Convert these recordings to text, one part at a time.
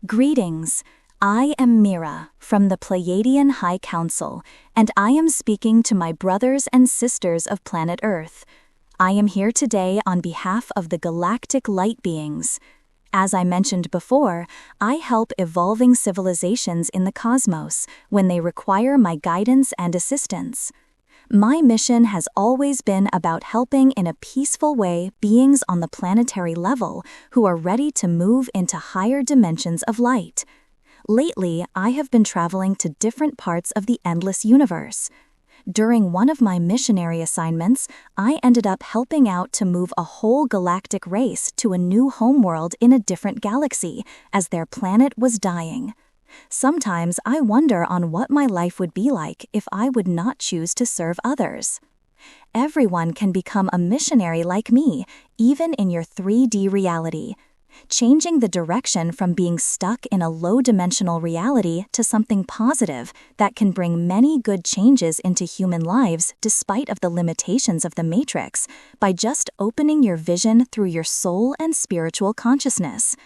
Greetings. I am Mira from the Pleiadian High Council, and I am speaking to my brothers and sisters of planet Earth. I am here today on behalf of the galactic light beings. As I mentioned before, I help evolving civilizations in the cosmos when they require my guidance and assistance. My mission has always been about helping in a peaceful way beings on the planetary level who are ready to move into higher dimensions of light. Lately, I have been traveling to different parts of the endless universe. During one of my missionary assignments, I ended up helping out to move a whole galactic race to a new homeworld in a different galaxy, as their planet was dying. Sometimes I wonder on what my life would be like if I would not choose to serve others. Everyone can become a missionary like me, even in your 3D reality. Changing the direction from being stuck in a low-dimensional reality to something positive that can bring many good changes into human lives despite of the limitations of the Matrix by just opening your vision through your soul and spiritual consciousness.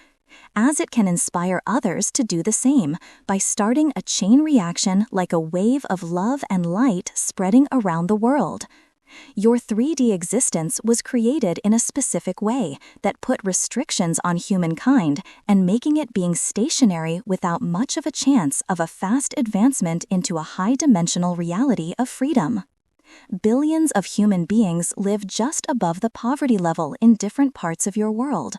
As it can inspire others to do the same by starting a chain reaction like a wave of love and light spreading around the world. Your 3D existence was created in a specific way that put restrictions on humankind and making it being stationary without much of a chance of a fast advancement into a high-dimensional reality of freedom. Billions of human beings live just above the poverty level in different parts of your world.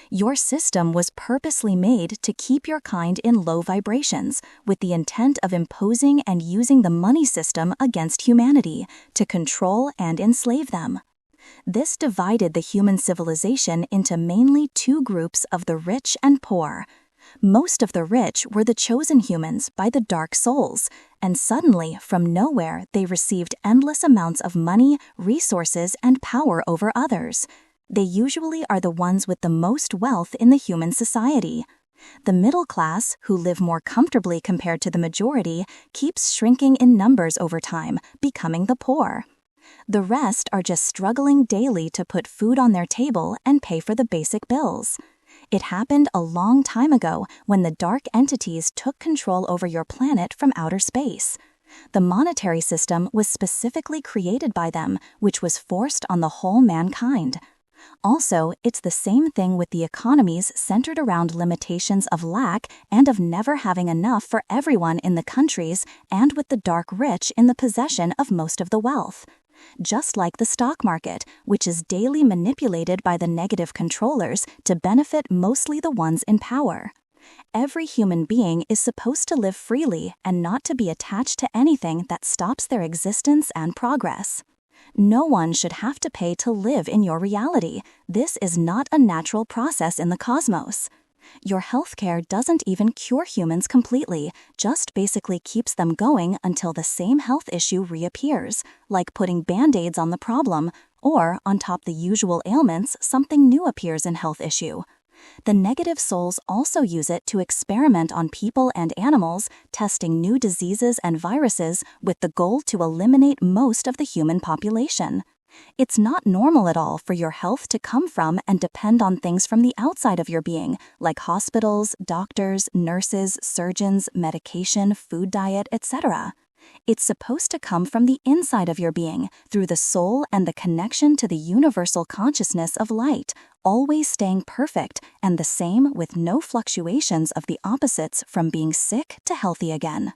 Your system was purposely made to keep your kind in low vibrations, with the intent of imposing and using the money system against humanity to control and enslave them. This divided the human civilization into mainly two groups of the rich and poor. Most of the rich were the chosen humans by the dark souls, and suddenly, from nowhere, they received endless amounts of money, resources, and power over others. They usually are the ones with the most wealth in the human society. The middle class, who live more comfortably compared to the majority, keeps shrinking in numbers over time, becoming the poor. The rest are just struggling daily to put food on their table and pay for the basic bills. It happened a long time ago when the dark entities took control over your planet from outer space. The monetary system was specifically created by them, which was forced on the whole mankind. Also, it's the same thing with the economies centered around limitations of lack and of never having enough for everyone in the countries, and with the dark rich in the possession of most of the wealth. Just like the stock market, which is daily manipulated by the negative controllers to benefit mostly the ones in power. Every human being is supposed to live freely and not to be attached to anything that stops their existence and progress. No one should have to pay to live in your reality. This is not a natural process in the cosmos. Your healthcare doesn't even cure humans completely, just basically keeps them going until the same health issue reappears, like putting band-aids on the problem, or on top the usual ailments, something new appears in health issue. The negative souls also use it to experiment on people and animals, testing new diseases and viruses with the goal to eliminate most of the human population. It's not normal at all for your health to come from and depend on things from the outside of your being, like hospitals, doctors, nurses, surgeons, medication, food diet, etc. It's supposed to come from the inside of your being, through the soul and the connection to the universal consciousness of light, always staying perfect and the same with no fluctuations of the opposites from being sick to healthy again.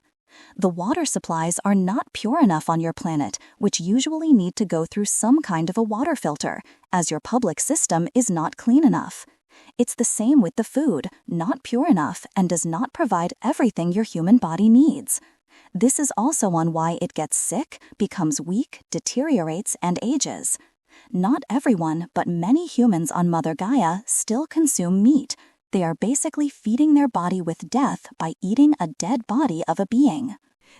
The water supplies are not pure enough on your planet, which usually need to go through some kind of a water filter, as your public system is not clean enough. It's the same with the food, not pure enough and does not provide everything your human body needs. This is also on why it gets sick, becomes weak, deteriorates, and ages. Not everyone, but many humans on Mother Gaia still consume meat. They are basically feeding their body with death by eating a dead body of a being.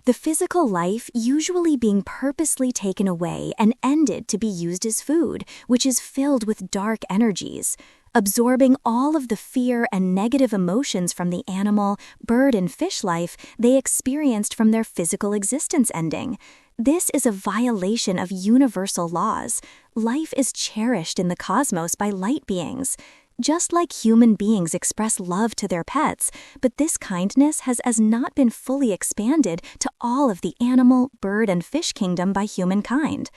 The physical life usually being purposely taken away and ended to be used as food, which is filled with dark energies, absorbing all of the fear and negative emotions from the animal, bird, and fish life they experienced from their physical existence ending. This is a violation of universal laws. Life is cherished in the cosmos by light beings. Just like human beings express love to their pets, but this kindness has not been fully expanded to all of the animal, bird, and fish kingdom by humankind.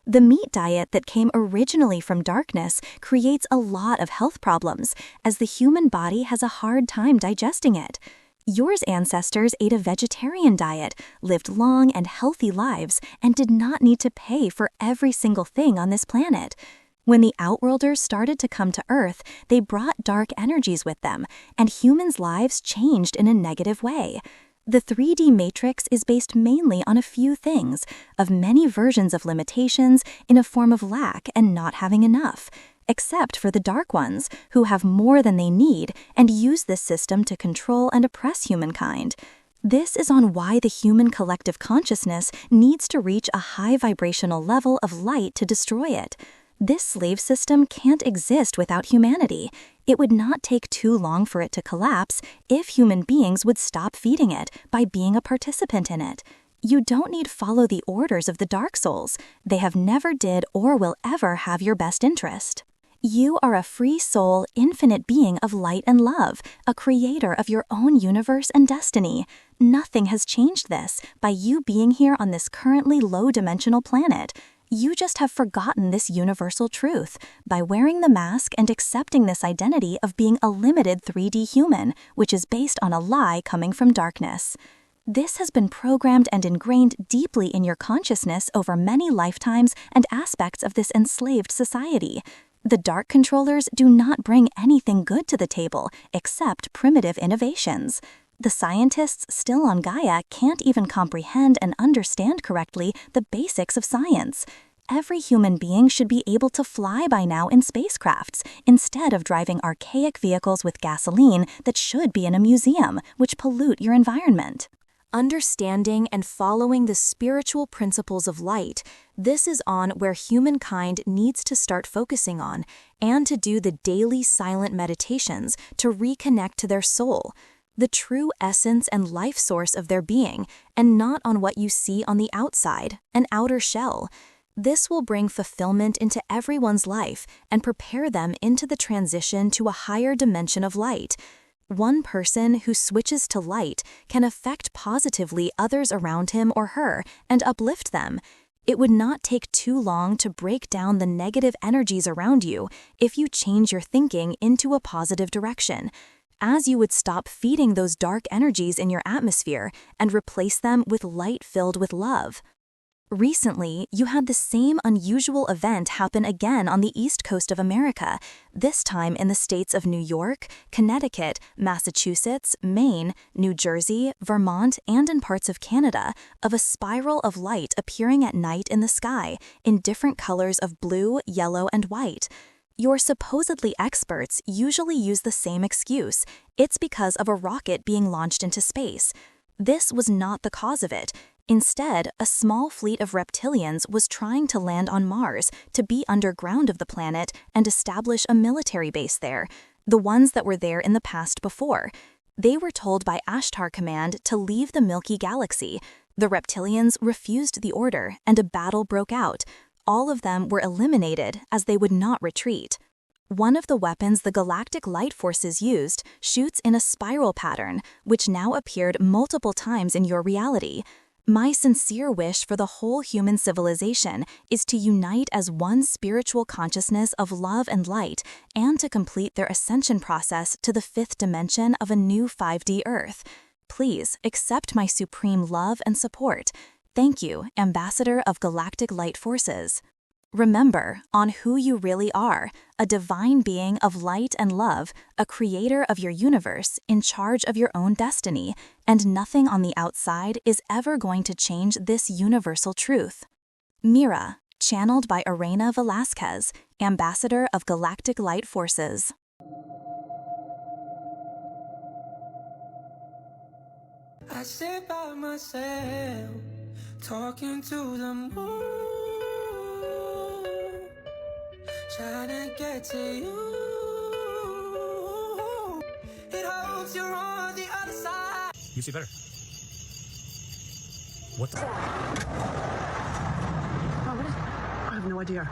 The meat diet that came originally from darkness creates a lot of health problems, as the human body has a hard time digesting it. Your ancestors ate a vegetarian diet, lived long and healthy lives, and did not need to pay for every single thing on this planet. When the Outworlders started to come to Earth, they brought dark energies with them, and humans' lives changed in a negative way. The 3D matrix is based mainly on a few things, of many versions of limitations in a form of lack and not having enough, except for the dark ones, who have more than they need and use this system to control and oppress humankind. This is on why the human collective consciousness needs to reach a high vibrational level of light to destroy it. This slave system can't exist without humanity. It would not take too long for it to collapse if human beings would stop feeding it by being a participant in it. You don't need follow the orders of the Dark Souls. They have never did or will ever have your best interest. You are a free soul, infinite being of light and love, a creator of your own universe and destiny. Nothing has changed this by you being here on this currently low-dimensional planet. You just have forgotten this universal truth by wearing the mask and accepting this identity of being a limited 3D human, which is based on a lie coming from darkness. This has been programmed and ingrained deeply in your consciousness over many lifetimes and aspects of this enslaved society. The Dark Controllers do not bring anything good to the table except primitive innovations. The scientists still on Gaia can't even comprehend and understand correctly the basics of science. Every human being should be able to fly by now in spacecrafts instead of driving archaic vehicles with gasoline that should be in a museum, which pollute your environment. Understanding and following the spiritual principles of light, this is on where humankind needs to start focusing on, and to do the daily silent meditations to reconnect to their soul, the true essence and life source of their being, and not on what you see on the outside, an outer shell. This will bring fulfillment into everyone's life and prepare them into the transition to a higher dimension of light. One person who switches to light can affect positively others around him or her and uplift them. It would not take too long to break down the negative energies around you if you change your thinking into a positive direction, as you would stop feeding those dark energies in your atmosphere and replace them with light filled with love. Recently, you had the same unusual event happen again on the East Coast of America, this time in the states of New York, Connecticut, Massachusetts, Maine, New Jersey, Vermont, and in parts of Canada, of a spiral of light appearing at night in the sky in different colors of blue, yellow, and white. Your supposedly experts usually use the same excuse. It's because of a rocket being launched into space. This was not the cause of it. Instead, a small fleet of reptilians was trying to land on Mars to be underground of the planet and establish a military base there, the ones that were there in the past before. They were told by Ashtar Command to leave the Milky Galaxy. The reptilians refused the order, and a battle broke out. All of them were eliminated as they would not retreat. One of the weapons the galactic light forces used shoots in a spiral pattern, which now appeared multiple times in your reality. My sincere wish for the whole human civilization is to unite as one spiritual consciousness of love and light, and to complete their ascension process to the 5th dimension of a new 5D Earth. Please accept my supreme love and support. Thank you, Ambassador of Galactic Light Forces. Remember on who you really are, a divine being of light and love, a creator of your universe, in charge of your own destiny, and nothing on the outside is ever going to change this universal truth. Mira, channeled by Erena Velazquez, Ambassador of Galactic Light Forces. I sit by myself, talking to the moon, trying to get to you. It hopes you're on the other side. You see better. What the? I have no idea.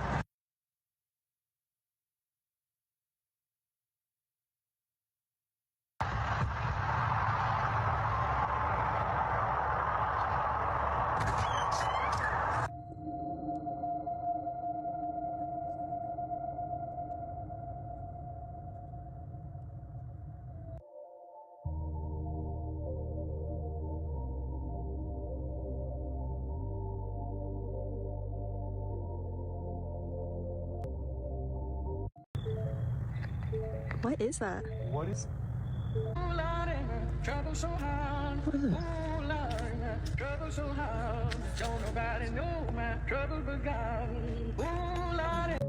What is that? What is? Trouble so hard. What is it? Ooh, Lord, trouble so hard. Don't nobody know my trouble begun. Ooh, Lord.